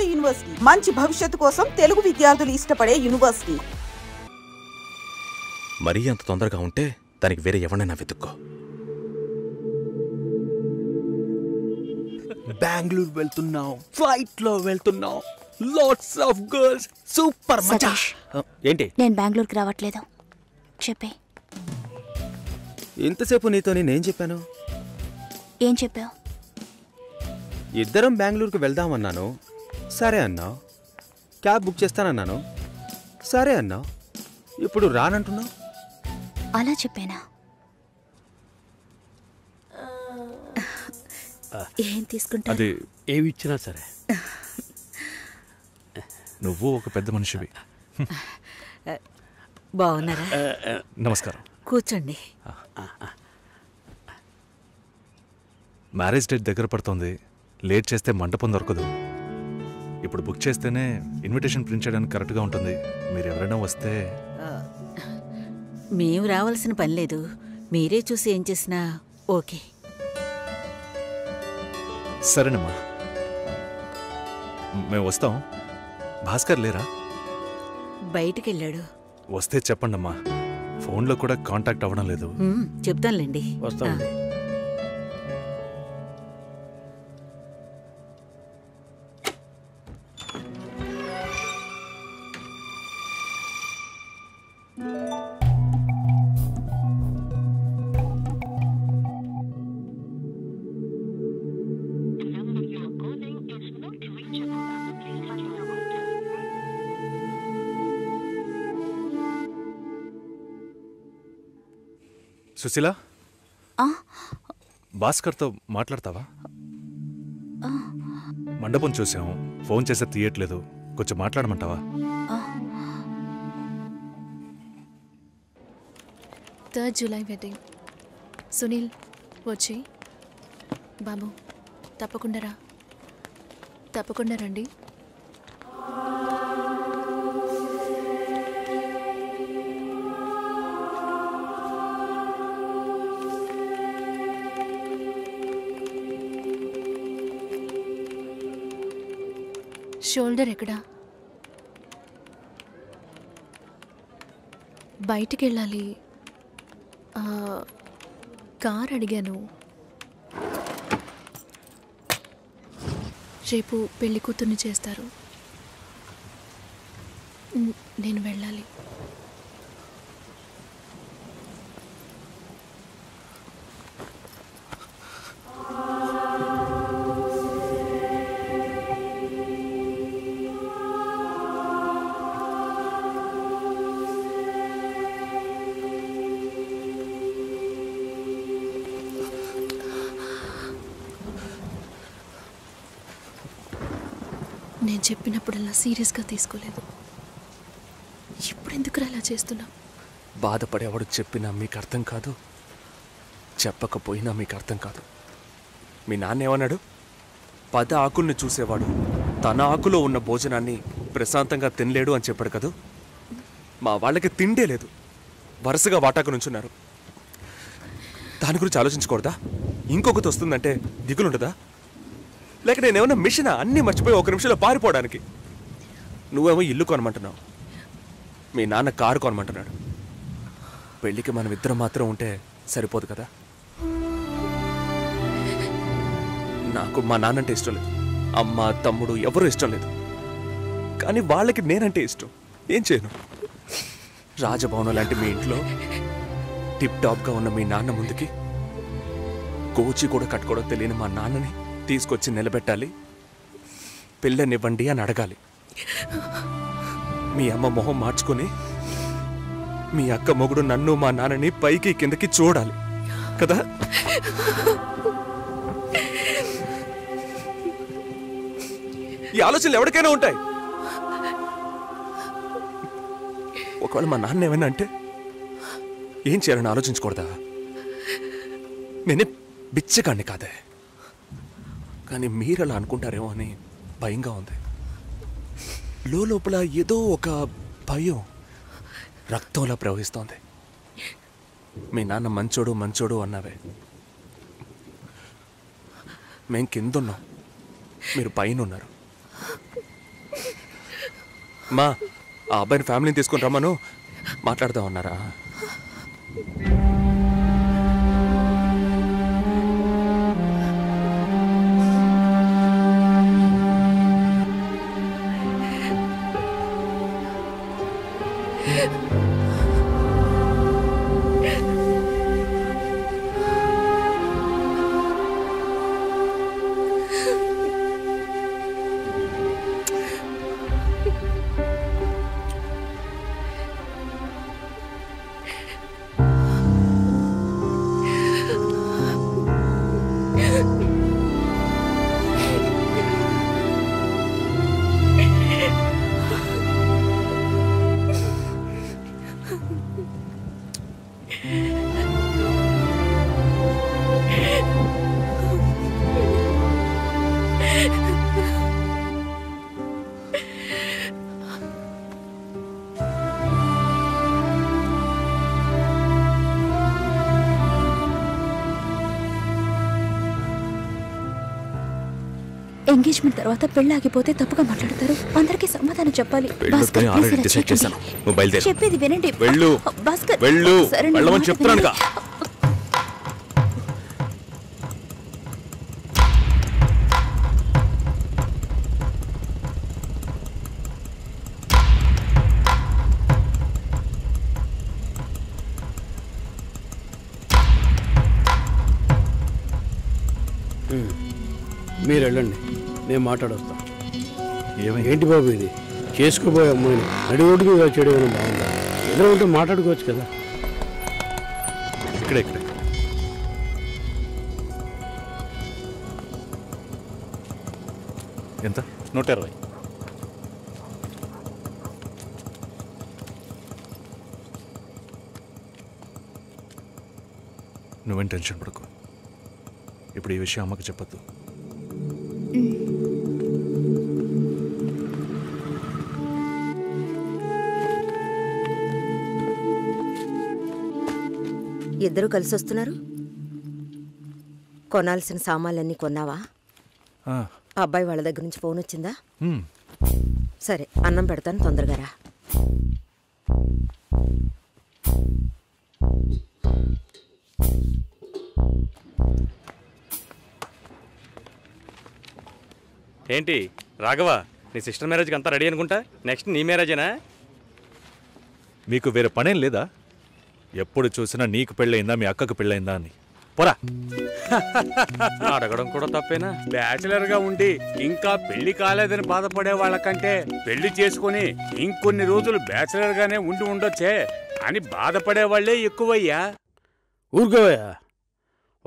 Bharati university మంచి భవిష్యత్తు కోసం తెలుగు విద్యార్థులు ఇష్టపడే యూనివర్సిటీ. మరీ అంత తొందరగా ఉంటే దానికి వేరే ఎవరైనా వెతుక్కో. బెంగళూరు వెళ్తున్నాం, ఫ్లైట్ లో వెళ్తున్నాం, లాట్స్ ఆఫ్ గర్ల్స్, సూపర్ మచా. ఏంటి? నేను బెంగళూరుకి రావట్లేదు. చెప్పే. ఇంతసేపు నీతో నేనేం చెప్పాను? ఏం చెప్పావు? ఇద్దరం బెంగళూరుకి వెళ్దామన్నాను, సరే అన్నావు. క్యాబ్ బుక్ చేస్తానన్నాను, సరే అన్నావు. ఇప్పుడు రానంటున్నావు. అలా చెప్పానా? ఏం తీసుకుంటా? అది ఏమి ఇచ్చినా సరే. నువ్వు ఒక పెద్ద మనిషివి. బాగున్నారా? నమస్కారం. కూర్చోండి. మ్యారేజ్ డేట్ దగ్గర పడుతోంది. లేట్ చేస్తే మంటపం దొరకదు. ఇప్పుడు బుక్ చేస్తేనే ఇన్విటేషన్ ప్రింట్ చేయడానికి కరెక్ట్గా ఉంటుంది. మీరు ఎవరైనా వస్తే. మేము రావాల్సిన పని లేదు, మీరే చూసి ఏం చేసినా ఓకే. సరేనమ్మా, మేము వస్తాం. భాస్కర్ లేరా? బయటికెళ్ళాడు. వస్తే చెప్పండమ్మా. ఫోన్లో కూడా కాంటాక్ట్ అవ్వడం లేదు. చెప్తానులేండి. వస్తామండి. సుశీల, భాస్కర్తో మాట్లాడతావా? మండపం చూసాం, ఫోన్ చేస్తే తీయట్లేదు. కొంచెం మాట్లాడమంటావా? 3rd July wedding. సునీల్ వచ్చి. బాబు తప్పకుండా రండి. షోల్డర్ ఎక్కడా? బయటికి వెళ్ళాలి. కార్ అడిగాను. రేపు పెళ్లి కూతుర్ని చేస్తారు. నేను వెళ్ళాలి. నేను చెప్పినప్పుడల్లా సీరియస్గా తీసుకోలేదు. ఇప్పుడు ఎందుకు అలా చేస్తున్నా? బాధపడేవాడు చెప్పినా మీకు అర్థం కాదు, చెప్పకపోయినా మీకు అర్థం కాదు. మీ నాన్న ఏమన్నాడు? 10 ఆకుల్ని చూసేవాడు తన ఆకులో ఉన్న భోజనాన్ని ప్రశాంతంగా తినలేడు అని చెప్పాడు కదా. మా వాళ్ళకి తిండే లేదు, వరుసగా వాటాకు నుంచున్నారు. దాని గురించి ఆలోచించకూడదా? ఇంకొకటి వస్తుందంటే దిగులుండదా? లేక నేనేమన్నా మిషనా అన్నీ మర్చిపోయి 1 నిమిషంలో పారిపోవడానికి? నువ్వేమో ఇల్లు కొనమంటున్నావు, మీ నాన్న కారు కొనమంటున్నాడు. పెళ్ళికి మనం ఇద్దరం మాత్రం ఉంటే సరిపోదు కదా. నాకు మా నాన్నంటే ఇష్టం లేదు, అమ్మ తమ్ముడు ఎవరూ ఇష్టం లేదు. కానీ వాళ్ళకి నేనంటే ఇష్టం. ఏం చేయను? రాజభవనం లాంటి మీ ఇంట్లో టిప్ టాప్గా ఉన్న మీ నాన్న ముందుకి కోచి కూడా కట్టుకోవడం తెలియని మా నాన్నని తీసుకొచ్చి నిలబెట్టాలి. పిల్లనివ్వండి అని అడగాలి. మీ అమ్మ మొహం మార్చుకొని మీ అక్క మొగుడు నన్ను మా నాన్నని పైకి కిందకి చూడాలి కదా. ఈ ఆలోచనలు ఎవరికైనా ఉంటాయి. ఒకవేళ మా నాన్న ఏమైనా అంటే ఏం చేయాలని ఆలోచించకూడదా? నేనే బిచ్చగాన్ని కాదే, కానీ మీరు అలా అనుకుంటారేమో అని భయంగా ఉంది. లోపల ఏదో ఒక భయం రక్తంలా ప్రవహిస్తోంది. మీ నాన్న మంచోడు మంచోడు అన్నావే, మేం కిందున్నాం, మీరు పైన ఉన్నారు. మా ఆ అబ్బాయిని ఫ్యామిలీని తీసుకుని రమ్మను, మాట్లాడదాం అన్నారా? ఎంగేజ్మెంట్ తర్వాత పెళ్లి ఆగిపోతే తప్పుగా మాట్లాడతారు. అందరికీ సమాధానం చెప్పాలి. పెళ్ళొద్దని ఆల్రెడీ డిసైడ్ చేశాను. నువ్వు బయలుదేరు. చెప్పేది వినండి. వెళ్ళు. భాస్కర్, వెళ్ళు. సరే, నా వెళ్ళమని మాట చెప్తున్నానుగా. మీరు వెళ్ళండి, నేను మాట్లాడొస్తాను. ఏంటి బాబు ఇది? చేసుకోబోయే అమ్మాయిని నడి రోడ్డుకి చేయడం ఏమైనా బాగుందా? ఎదురు ఉంటే మాట్లాడుకోవచ్చు కదా. ఇక్కడే ఇక్కడే ఎంత? 120. నువ్వేం టెన్షన్ పడకు. ఇప్పుడు ఈ విషయం అమ్మకి చెప్పొద్దు. ఇద్దరు కలిసి వస్తున్నారు. కొనాల్సిన సామాన్లన్నీ కొన్నావా? అబ్బాయి వాళ్ళ దగ్గర నుంచి ఫోన్ వచ్చిందా? సరే, అన్నం పెడతాను, తొందరగా రా. ఏంటి రాఘవ, నీ సిస్టర్ మ్యారేజ్కి అంతా రెడీ అనుకుంటా? నెక్స్ట్ నీ మ్యారేజేనా? మీకు వేరే పనేం లేదా? ఎప్పుడు చూసినా నీకు పెళ్ళయిందా, మీ అక్కకు పెళ్ళయిందా అని. పోరా. అడగడం కూడా తప్పేనా? బ్యాచిలర్గా ఉండి ఇంకా పెళ్లి కాలేదని బాధపడే వాళ్ళకంటే పెళ్లి చేసుకుని ఇంకొన్ని రోజులు బ్యాచిలర్గానే ఉండి ఉండొచ్చే అని బాధపడే వాళ్లే ఎక్కువయ్యా. ఊరుకోవయ్యా,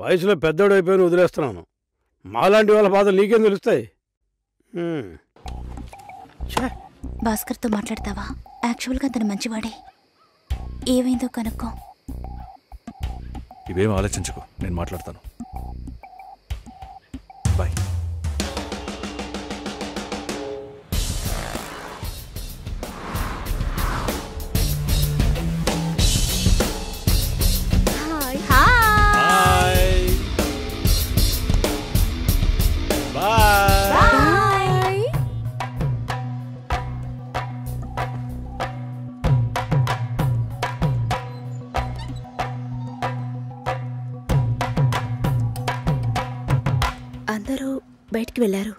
వయసులో పెద్దోడు అయిపోయి వదిలేస్తున్నాను. మాలాంటి వాళ్ళ బాధలు నీకేం తెలుస్తాయి? భాస్కర్తో మాట్లాడతావా? యాక్చువల్గా అతను మంచివాడే. ఏమైందో కనుక్కో. ఇవేం ఆలోచించుకో, నేను మాట్లాడతాను. బాయ్. అందరూ బయటికి వెళ్ళారు.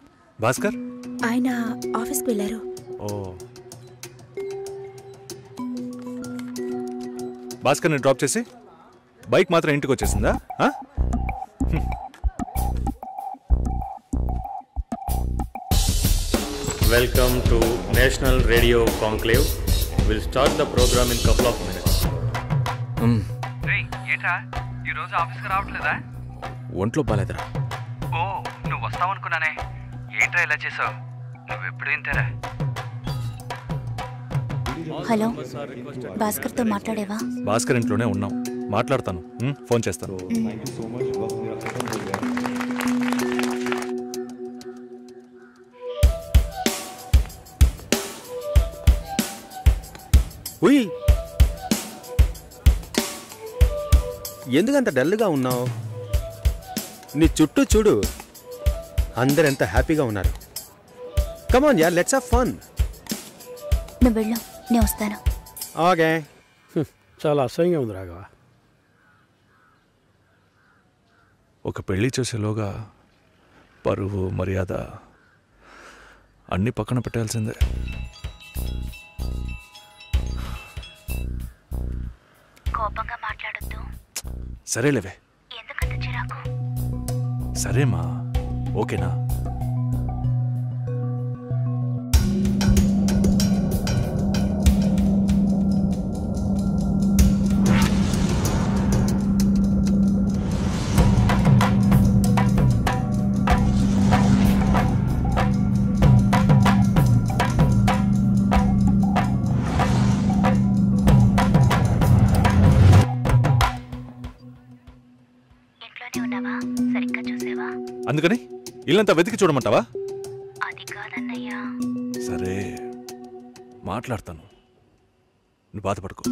భాస్కర్ ఆయన ఆఫీస్కి వెళ్ళారు. ఓ, భాస్కర్ని డ్రాప్ చేసి బైక్ మాత్రం ఇంటికి వచ్చేసిందా? Welcome to national radio conclave. Will start the programme in couple of minutes. ఏంట్రా ఈరోజు ఆఫీస్కి రావట్లేదా? ఒంట్లో బాలేదురా. ఓ, నువ్వు వస్తావనుకున్నానే. ఏంట్రా ఇలా చేసావు? నువ్వెప్పుడు ఇంతేరా? హలో, భాస్కర్తో మాట్లాడేవా? భాస్కర్ ఇంట్లోనే ఉన్నాం, మాట్లాడతాను. ఫోన్ చేస్తాను. ఉయ్, ఎందుకంత డల్గా ఉన్నావు? నీ చుట్టూ చూడు, అందరెంత హ్యాపీగా ఉన్నారు. కమాన్ యార్, లెట్స్ హావ్ ఫన్. నువ్వు వెళ్ళు, నేను వస్తాను. ఓకే. చాలా అసహ్యంగా ఉంది రాఘవ. ఒక పెళ్లి చేసేలోగా పరువు మర్యాద అన్నీ పక్కన పెట్టాల్సిందే. కోపంగా మాట్లాడొద్దు. సరేలేవే. ఎందుకంత చిరాకు? సరేమా, ఓకేనా? అందుకని ఇల్లంతా వెతికి చూడమంటావా? అది కాదన్నయ్యా. సరే మాట్లాడతాను, నువ్వు బాధపడుకో.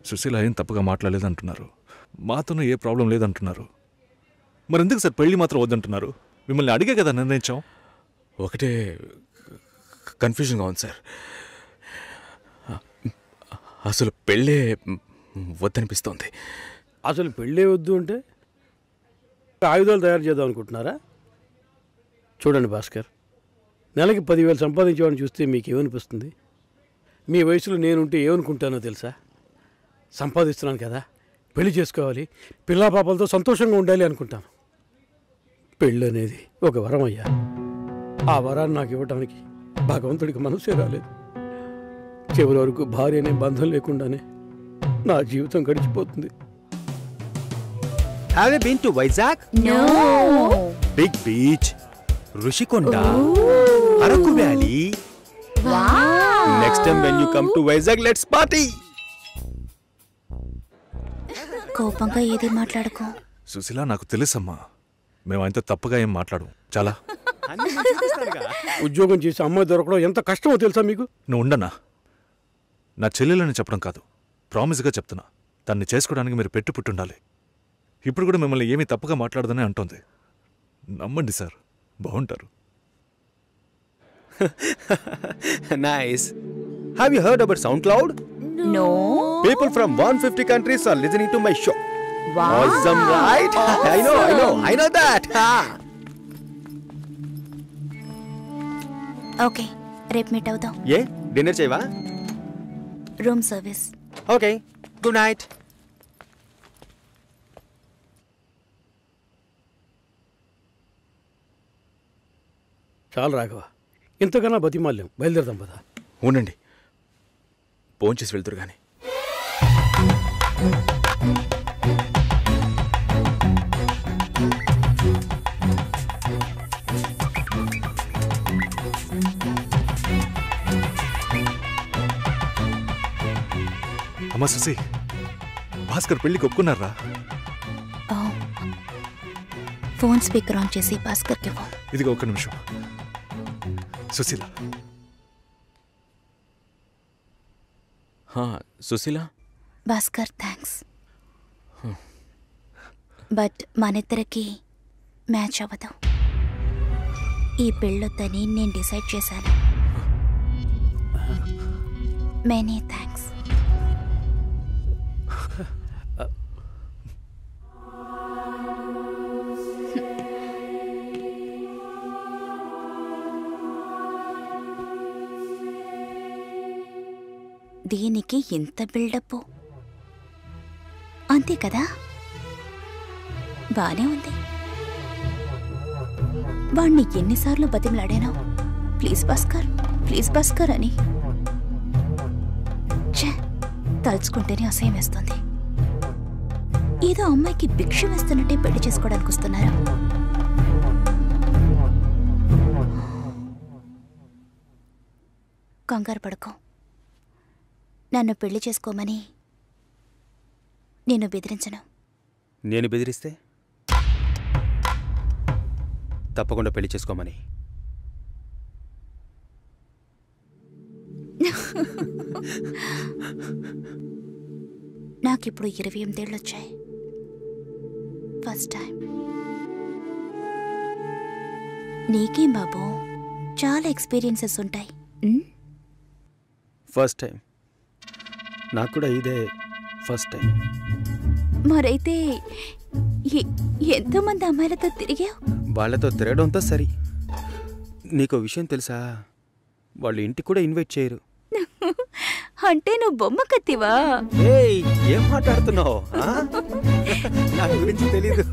సుశీల ఏం తప్పుగా మాట్లాడలేదంటున్నారు, మాతోనూ ఏ ప్రాబ్లం లేదంటున్నారు. మరెందుకు సార్ పెళ్లి మాత్రం వద్దంటున్నారు? మిమ్మల్ని అడిగే కదా నిర్ణయించాం. ఒకటే కన్ఫ్యూజన్గా ఉంది సార్. అసలు పెళ్ళే వద్దనిపిస్తోంది. అసలు పెళ్ళే వద్దు అంటే ఆయుధాలు తయారు చేద్దాం అనుకుంటున్నారా? చూడండి భాస్కర్, నెలకి 10,000 సంపాదించేవాడిని చూస్తే మీకేమనిపిస్తుంది? మీ వయసులో నేనుంటే ఏమనుకుంటానో తెలుసా? సంపాదిస్తున్నాను కదా, పెళ్లి చేసుకోవాలి, పిల్లా పాపలతో సంతోషంగా ఉండాలి అనుకుంటాను. పెళ్ళి అనేది ఒక వరం అయ్యా. ఆ వరాన్ని నాకు ఇవ్వడానికి భగవంతుడికి మనసే రాలేదు. చివరి వరకు భార్య అనే బంధం లేకుండానే నా జీవితం గడిచిపోతుంది. Have you been to Vizag? No. Big beach, Rushikonda, Araku Valley. Wow. Next time when you come to Vizag, let's party. కోపంగా ఏది మాట్లాడుకో. సుశీల, నాకు తెలుసమ్మా, మేము ఆయనతో తప్పుగా ఏం మాట్లాడు. చాలా ఉద్యోగం చేసి అమ్మాయి దొరకడం ఎంత కష్టమో తెలుసా మీకు? నువ్వు ఉండనా? నా చెల్లెలని చెప్పడం కాదు, ప్రామిస్గా చెప్తున్నా, తన్ని చేసుకోవడానికి మీరు పుట్టుండాలి. ఇప్పుడు కూడా మిమ్మల్ని ఏమీ తప్పుగా మాట్లాడదని అంటోంది. నమ్మండి సార్, బాగుంటారు. Nice. Have you heard about SoundCloud? No. People from 150 countries are listening to my show. Wow. Awesome, right? Awesome. I know that. Okay, రేపు మీట్ అవుదాం. ఏ డిన్నర్ చేయవా? Room service. Okay, good night. చాలు రాఘవ, ఇంతకన్నా బతిమాల్యం. బయలుదేరదాం పదా. ఉండండి, phone చేసి వెళ్తురు కానీ. అమ్మా సుశీ, భాస్కర్ పెళ్లికి ఒప్పుకున్నారా? ఫోన్ స్పీకర్ ఆన్ చేసి భాస్కర్కి ఫోన్. ఇదిగో ఒక్క నిమిషం. సుశీల. సుశీల. భాస్కర్, థ్యాంక్స్. బట్ మనిద్దరికి మ్యాచ్ అవ్వదు. ఈ పెళ్ళొద్దని నేను డిసైడ్ చేశాను. Many thanks. దీనికి ఎంత బిల్డప్, అంతే కదా? బానే ఉంది. వాణ్ణి ఎన్నిసార్లు బతిమలాడాను, ప్లీజ్ భాస్కర్, ప్లీజ్ భాస్కర్ అని. ఛే, తలుచుకుంటేనే అసహ్యం వేస్తుంది. ఏదో అమ్మాయికి భిక్ష వేస్తున్నట్టే పెళ్లి చేసుకోవడానికి వస్తున్నారు. కంగారు పడుకో. నన్ను పెళ్లి చేసుకోమని నేను బెదిరించను. నేను బెదిరిస్తే తప్పకుండా పెళ్లి చేసుకోమని నాకిప్పుడు 28 ఏళ్ళు వచ్చాయి. First time. నీకేం బాబు, చాలా ఎక్స్పీరియన్సెస్ ఉంటాయి. First time. నాకు కూడా ఇదే ఫస్ట్ టైం. మరైతే ఎంతోమంది అమ్మాయిలతో తిరిగావు? వాళ్ళతో తిరగడంతో సరి. నీకు విషయం తెలుసా, వాళ్ళు ఇంటికి కూడా ఇన్వైట్ చేయరు. అంటే నువ్వు బొమ్మ కత్తివా? ఏయ్, ఏం మాట్లాడుతున్నావు? నా గురించి తెలీదు.